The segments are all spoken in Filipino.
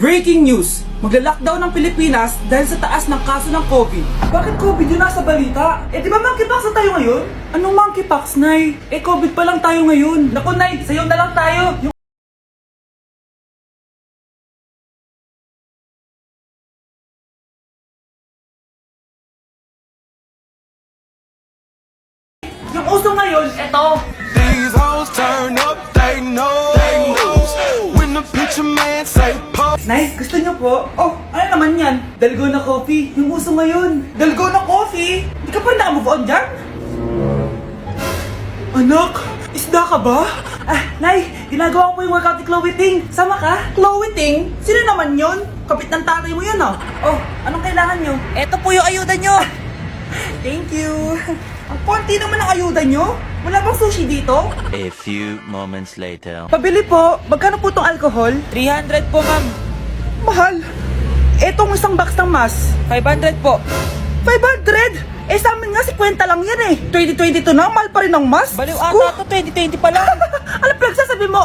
Breaking news! Magla-lockdown ng Pilipinas dahil sa taas ng kaso ng COVID. Bakit COVID yun nasa balita? Eh di ba monkeypox na tayo ngayon? Anong monkeypox, Nay? Eh COVID pa lang tayo ngayon. Naku, Nay, sayo na lang tayo. Yung uso ngayon, eto. These hoes turn up, they know. When the picture man say pop. Nay, gusto niyo po? Oh, ano naman yan? Dalgona coffee. Yung uso ngayon. Dalgona coffee? Hindi ka pa na-move on dyan? Anak, isda ka ba? Nay, ginagawa ko yung workout ni Chloe Ting. Sama ka? Chloe Ting? Sino naman yon? Kapit ng tatay mo yun, oh. Oh, anong kailangan nyo? Eto po yung ayuda nyo. Thank you. Ang konti naman ang ayuda nyo. Wala bang sushi dito? A few moments later. Pabili po. Magkano po tong alcohol? 300 po, ma'am. Mahal. Etong isang box ng mas. 500 po. 500? Eh sa amin nga 50 lang yan eh. 2022 na, mahal pa rin ang mas. Baliw ata to, 2020 pa lang. Ano pinagsasabi mo?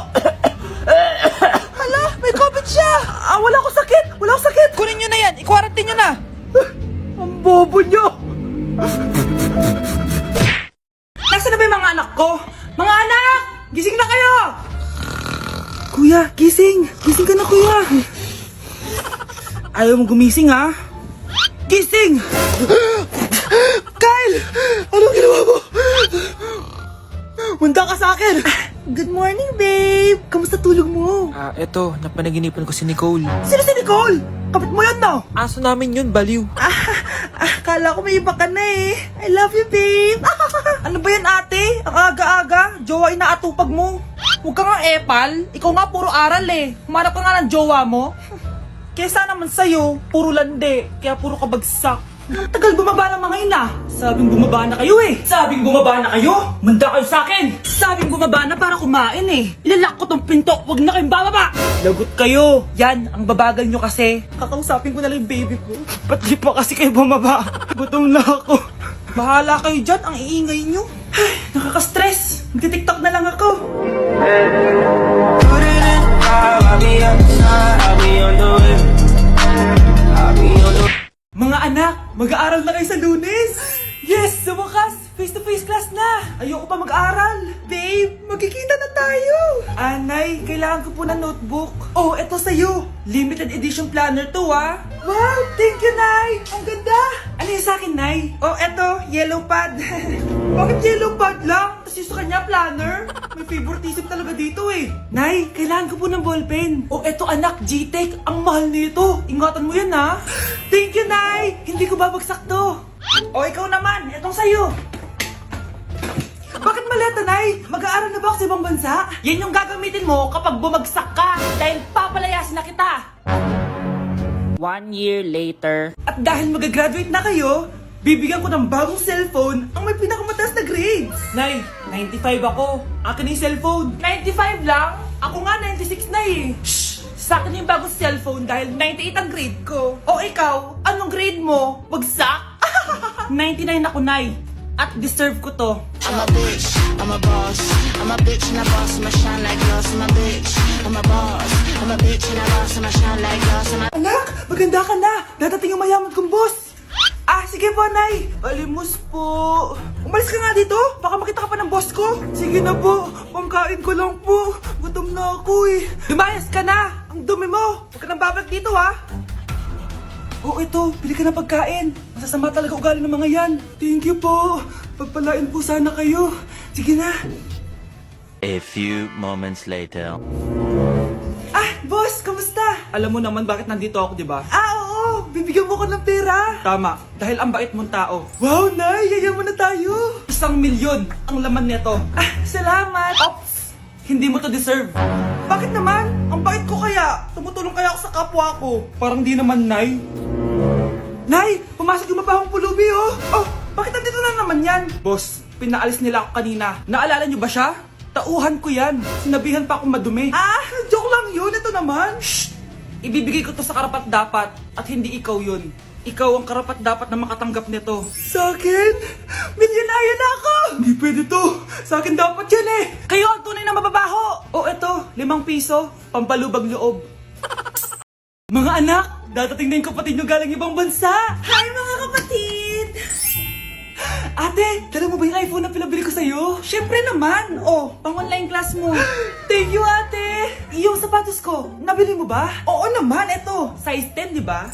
Hala, may COVID siya. Wala ko sakit. Wala ko sakit. Kunin nyo na yan. I-quarantine nyo na. Ang bobo nyo. Nasaan na ba yung mga anak ko? Mga anak! Gising na kayo! Kuya, gising! Gising ka na, kuya! Ayaw mo gumising, ha? Gising! Kyle! Anong ginawa mo? Munda ka sa akin! Good morning, babe! Kamusta tulog mo? Eto, napanaginipan ko si Nicole. Sino si Nicole? Kapit mo yan, no? Aso namin yun, baliw. Kala ko may iba ka na eh. I love you, babe. Ano ba yan, ate? Ang aga-aga. Jowa inaatupag mo. Huwag ka nga epal. Ikaw nga puro aral eh. Humanap ka nga ng jowa mo. Kesa naman sa'yo, puro lande. Kaya puro kabagsak. Ang tagal bumaba ng mga ina. Sabing bumaba na kayo eh. Sabing bumaba na kayo. Manda kayo sa akin. Sabing bumaba na para kumain eh. Ilalak ko tong pinto. Huwag na kayong bababa. Lagot kayo. Yan, ang babagal nyo kasi. Kakausapin ko na lang yung baby ko. Ba't di pa kasi kayo bumaba? Gutom na ako. Bahala kayo dyan. Ang iingay nyo. Ay, nakaka-stress. Magti-tiktok na lang ako. Put it in, I'll be outside, I'll be on the way. I'll be on the way. Mga anak, mag-aaral na kayo sa Lunes! Yes! Sa wakas! Face-to-face class na! Ayoko pa mag-aaral! Babe, magkikita na tayo! Anay, kailangan ko po ng notebook. Oh, eto sa'yo! Limited edition planner to, ah! Wow! Thank you, Nay! Ang ganda! Ano yung sa'kin, Nay? Oh, eto, yellow pad. Bakit yellow pad lang? Tapos yung sa kanya, planner? May favoritism talaga dito eh. Nay, kailangan ko po ng ballpen. Oh, eto anak, G-Tech. Ang mahal nito. Ingatan mo yan, ha? Thank you, Nay! Hindi ko babagsak to. O, ikaw naman. Etong sa'yo. Bakit maleta, Nay? Mag-aaral na ba ako sa ibang bansa? Yan yung gagamitin mo kapag bumagsak ka. Dahil papalayasin na kita. 1 year later. At dahil mag-graduate na kayo, bibigyan ko ng bagong cellphone ang may pinakamataas na grades. Nay, 95 ako. Akin yung cellphone. 95 lang? Ako nga 96 na eh. Shh! Sa akin yung bagong cellphone dahil 98 ang grade ko. O ikaw, anong grade mo? Bagsak? 99 ako, Nay. At deserve ko to. I'm a bitch, I'm a boss. I'm a bitch and a boss, I'ma shine like glass. I'm a bitch, I'm a boss. I'm a bitch and a boss, I'ma shine like glass. Anak, maganda ka na. Dadating ang mayaman kong boss. Sige po, Nay. Alimos po. Umalis ka nga dito. Baka makita ka pa ng boss ko. Sige na po. Pangkain ko lang po. Gutom na ako eh. Lumayas ka na. Ang dumi mo. Huwag ka nang babalik dito, ha. Oh, ito. Bili ka ng pagkain. Masasama talaga ugali ng mga yan. Thank you po. Pagpalain po sana kayo. Sige na. A few moments later. Boss, kamusta? Alam mo naman bakit nandito ako, di ba? Oo. Bibigyan mo ko ng pera. Tama. Dahil ang bait mong tao. Wow, Nay. Yayaman na tayo. 1 milyon ang laman nito. Salamat. Ops. Hindi mo to deserve. Bakit naman? Ang bait ko kaya. Tumutulong kaya ako sa kapwa ko. Parang di naman, Nay. Nay, pumasok yung mapahong pulubi, oh. Oh, bakit nandito na naman yan? Boss, pinaalis nila ako kanina. Naalala niyo ba siya? Tauhan ko yan. Sinabihan pa akong madumi. Joke lang yun. Ito naman. Shh! Ibibigay ko to sa karapat dapat at hindi ikaw yun. Ikaw ang karapat dapat na makatanggap nito. Sa akin? Milyonaryo na ako! Hindi pwede to. Sa akin dapat yan eh. Kayo ang tunay na mababaho. O eto, 5 piso. Pampalubag loob. Mga anak, dadating na yung kapatid nyo galing ibang bansa. Hi mga kapatid! Ate, dala mo ba yung iPhone na pinabili ko sa'yo? Syempre naman. Oh, pang online class mo. Thank you, ate. Yung sapatos ko, nabili mo ba? Oo naman, eto. Size 10, di ba?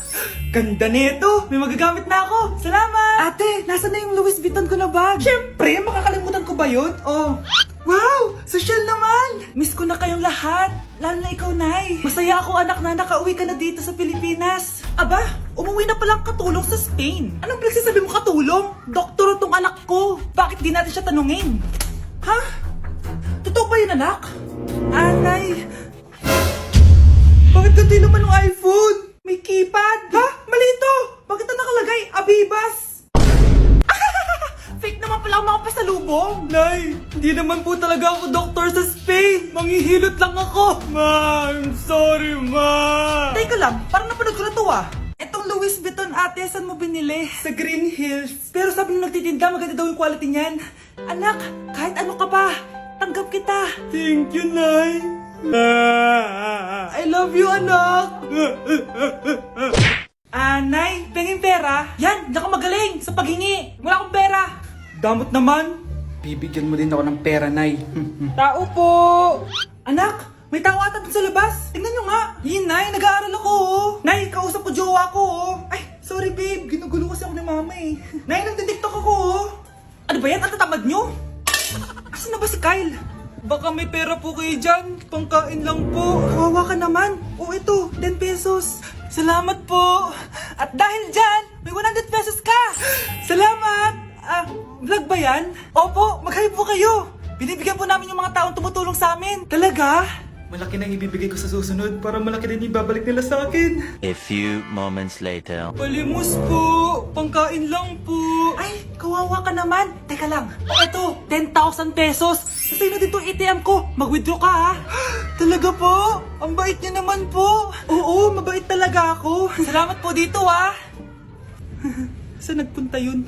Ganda nito. May magagamit na ako. Salamat. Ate, nasa na yung Louis Vuitton ko na bag? Syempre, makakalimutan ko ba yun? Oh. Wow! Social naman! Miss ko na kayong lahat. Lalo na ikaw, Nay. Masaya ako, anak, na nakauwi ka na dito sa Pilipinas. Aba, umuwi na palang katulong sa Spain. Anong pinagsasabi mo katulong? Doktor tong anak ko. Bakit di natin siya tanungin? Ha? Totoo ba yun, anak? Nay. Bakit ganito naman ng iPhone? May keypad. Ha? Mali ito. Bakit na nakalagay? Abibas. Fake naman pala ang mga pasalubong. Nay, hindi naman po talaga ako doktor sa Spain. Manghihilot lang ako. Ma, I'm sorry, ma. Teka lang, parang napanood ko na to ah. Etong Louis Vuitton ate, saan mo binili? Sa Green Hills. Pero sabi nung nagtitinda, maganda daw yung quality niyan. Anak, kahit ano ka pa, tanggap kita. Thank you, Nay. I love you, anak. Nay, penging pera? Yan, naka magaling sa paghingi. Wala akong pera. Damot naman. Bibigyan mo din ako ng pera, Nay. Tao po. Anak, may tao ata dun sa labas. Tingnan nyo nga. Yun, Nay, nag-aaral ako. Nay, kausap ko jowa ko. Ay, sorry babe. Ginugulo kasi ako ni mama eh. Nay, nagtitiktok ako. Ano ba yan? Ang tatamad nyo? Asan na ba si Kyle? Baka may pera po kayo dyan. Pangkain lang po. Kawawa ka naman. O ito, 10 pesos. Salamat po. At dahil dyan, may 100 pesos ka. Salamat. Vlog ba yan? Opo, mag-hype po kayo. Binibigyan po namin yung mga taong tumutulong sa amin. Talaga? Malaki na ibibigay ko sa susunod para malaki din ibabalik nila sa akin. A few moments later. Palimos po. Pangkain lang po. Ay, kawawa ka naman. Teka lang. O eto, 10,000 pesos. Sasay na dito ATM ko. Mag-withdraw ka ha. Talaga po? Ang bait niya naman po. Oo, mabait talaga ako. Salamat po dito ha. Saan nagpunta yun?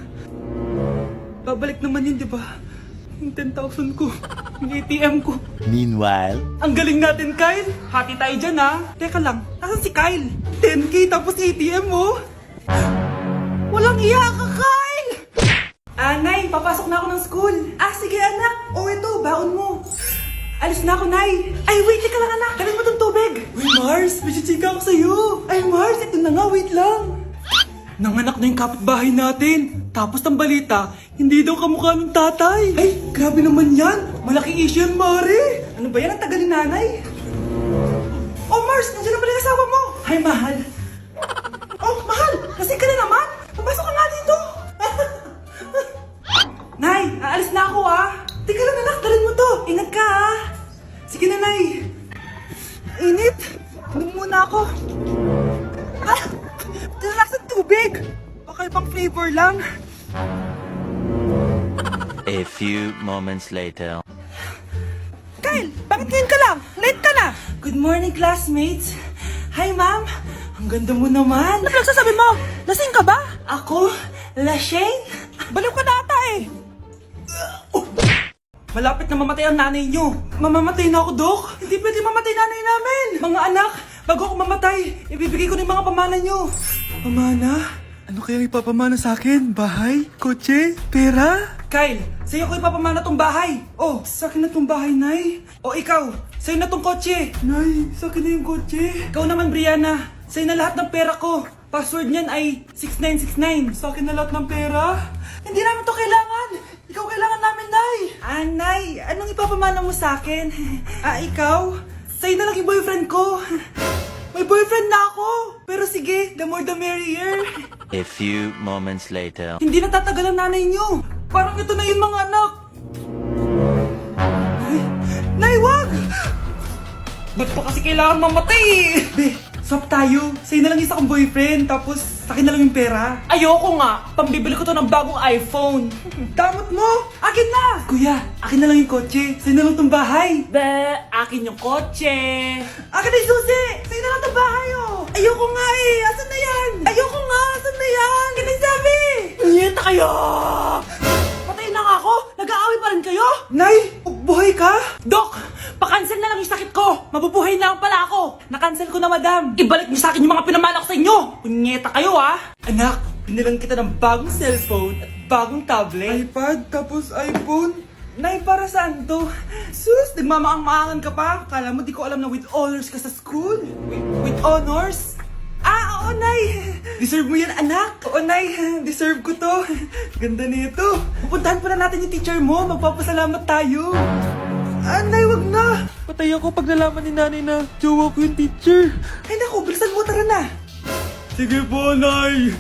Babalik naman yun, di ba? Yung 10,000 ko. Yung ATM ko. Meanwhile. Ang galing natin, Kyle. Hati tayo dyan, ha? Teka lang, nasan si Kyle? 10K tapos ATM mo? Walang iya ka, Kyle! Nay, papasok na ako ng school. Sige, anak. O, ito, baon mo. Alis na ako, Nay. Ay, wait, teka lang, anak. Dalhin mo tong tubig. Uy, Mars, may chichika ako sa'yo. Ay, Mars, ito na nga, wait lang. Nanganak na yung kapitbahay natin. Tapos ang balita, hindi daw kamukha ng tatay. Ay, grabe naman yan. Malaking issue yan, Mari. Ano ba yan? Ang tagal ni nanay. Oh, Mars, nandiyan na pala yung asawa mo. Hi, mahal. Oh, mahal, lasing ka na naman. Pumasok ka nga dito. Nay, aalis na ako ah. Teka lang anak, dalhin mo to. Ingat ka ah. Sige na, Nay. Init. Inom muna ako. Talakas ng tubig. Baka ibang flavor lang. A few moments later. Kyle, bakit ngayon ka lang? Late ka na. Good morning, classmates. Hi, ma'am. Ang ganda mo naman. Ano pinagsasabi mo? Lasing ka ba? Ako? Lasing? Baliw ka na ata eh. Malapit na mamatay ang nanay nyo. Mamamatay na ako, Dok. Hindi pwede mamatay nanay namin. Mga anak, bago ako mamatay, ibibigay ko na yung mga pamana nyo. Pamana? Ano kayang ipapamana sa akin? Bahay? Kotse? Pera? Kyle, sa'yo ko ipapamana tong bahay. Oh, sa akin na tong bahay, Nay. O ikaw, sa'yo na tong kotse. Nay, sa akin na yung kotse. Ikaw naman, Brianna, sa'yo na lahat ng pera ko. Password niyan ay 6969. Sa akin na lahat ng pera? Hindi namin to kailangan. Ikaw kailangan namin, Nay. Nay, anong ipapamana mo sa akin? Ikaw? Sa'yo na lang yung boyfriend ko. May boyfriend na ako. Pero sige, the more the merrier. A few moments later. Hindi na tatagal ang nanay niyo. Parang ito na yung mga anak. Nay, wag! Ba't pa kasi kailangan mamatay eh? Be, swap tayo. Sa'yo na lang isa kong boyfriend, tapos akin na lang yung pera. Ayoko nga. Pambibili ko to ng bagong iPhone. Damot mo! Akin na! Kuya, akin na lang yung kotse. Sa'yo na lang tong bahay. Be, akin yung kotse. Akin na yung susi! Sa'yo na lang tong bahay oh. Ayoko nga eh. Asan na yan? Ayoko nga. Asan na yan? Kinagsabi! Niyeta kayo! Patay na nga ako. Nag-aaway pa rin kayo? Nay, buhay ka? Dok, Pa-cancel na lang yung sakit ko! Mabubuhay na lang pala ako! Na-cancel ko na, madam! Ibalik niyo sa akin yung mga pinamana ko sa inyo! Punyeta kayo, ha? Anak, binilang kita ng bagong cellphone at bagong tablet. iPad, tapos iPhone. Nay, para saan to? Sus, nagmamaang-maangan ka pa? Kala mo di ko alam na with honors ka sa school? With honors? Oo, Nay! Deserve mo yan, anak! Oo, Nay! Deserve ko to! Ganda nito! Pupuntahan pa na natin yung teacher mo! Magpapasalamat tayo! Nay, wag na! Patay ako pag nalaman ni nanay na jowa ko yung teacher. Ay, naku! Bilisan mo! Tara na! Sige po, Nay!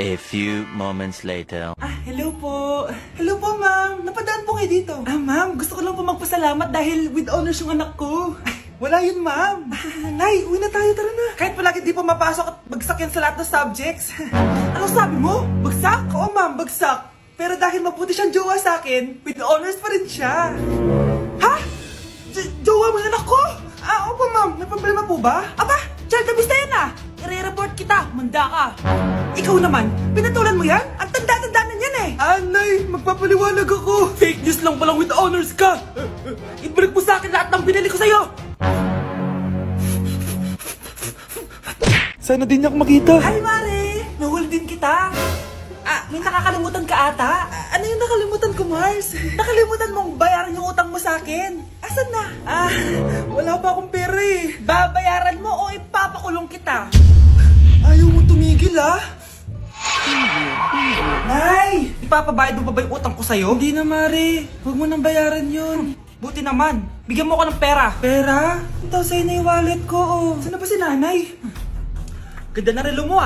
A few moments later. Hello po! Hello po, ma'am! Napadaan po kayo dito. Ma'am, gusto ko lang po magpasalamat dahil with honors yung anak ko. Wala yun, ma'am. Nay, uwi na tayo, tara na. Kahit palagi di po mapasok at bagsak yan sa lahat ng subjects. Anong sabi mo? Bagsak? Oo, ma'am, bagsak. Pero dahil mabuti siyang jowa sa akin, with honors pa rin siya. Ha? Jowa mo yung anak ko? Opo, ma'am. May problema po ba? Aba, child abuse na yan ah. I-report kita, manda ka. Ikaw naman, pinatulan mo yan? Ang tanda-tanda na yan eh. Nay, magpapaliwanag ako. Fake news lang palang with honors ka. Ibalik mo sa akin lahat ng binili ko sa'yo. Sana din niya ako makita. Hi, Mare! Nahuli din kita. May nakakalimutan ka ata. Ano yung nakalimutan ko, Mars? Nakalimutan mong bayaran yung utang mo sa akin. Asan na? Wala pa akong pera eh. Babayaran mo o ipapakulong kita. Ayaw mo tumigil, Nay! Ipapabayad mo pa ba yung utang ko sa'yo? Hindi na, Mare. Huwag mo nang bayaran yun. Buti naman. Bigyan mo ko ng pera. Pera? Ito, sa'yo na yung wallet ko, Saan na ba si nanay? Ganda na relo mo,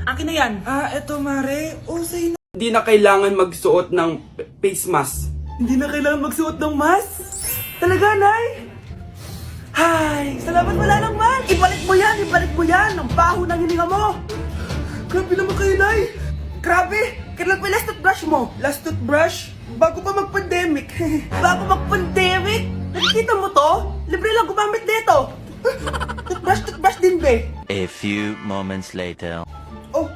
Akin na yan. Eto, Mare. Sa'yo na. Hindi na kailangan magsuot ng face mask. Hindi na kailangan magsuot ng mask? Talaga, Nay? Hay, salamat wala ng mask. Ibalik mo yan. Ang baho ng hininga mo. Grabe naman kayo, Nay. Grabe. Kailan pa yung last toothbrush mo? Last toothbrush? Bago pa mag-pandemic. Bago mag-pandemic? Nakikita mo to? Libre lang gumamit dito. Toothbrush din, be. A few moments later.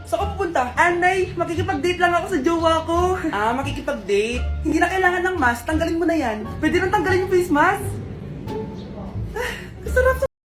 Saan ka pupunta? Nay, makikipag-date lang ako sa jowa ko. Makikipag-date? Hindi na kailangan ng mask, tanggalin mo na yan. Pwede nang tanggalin yung face mask? Sarap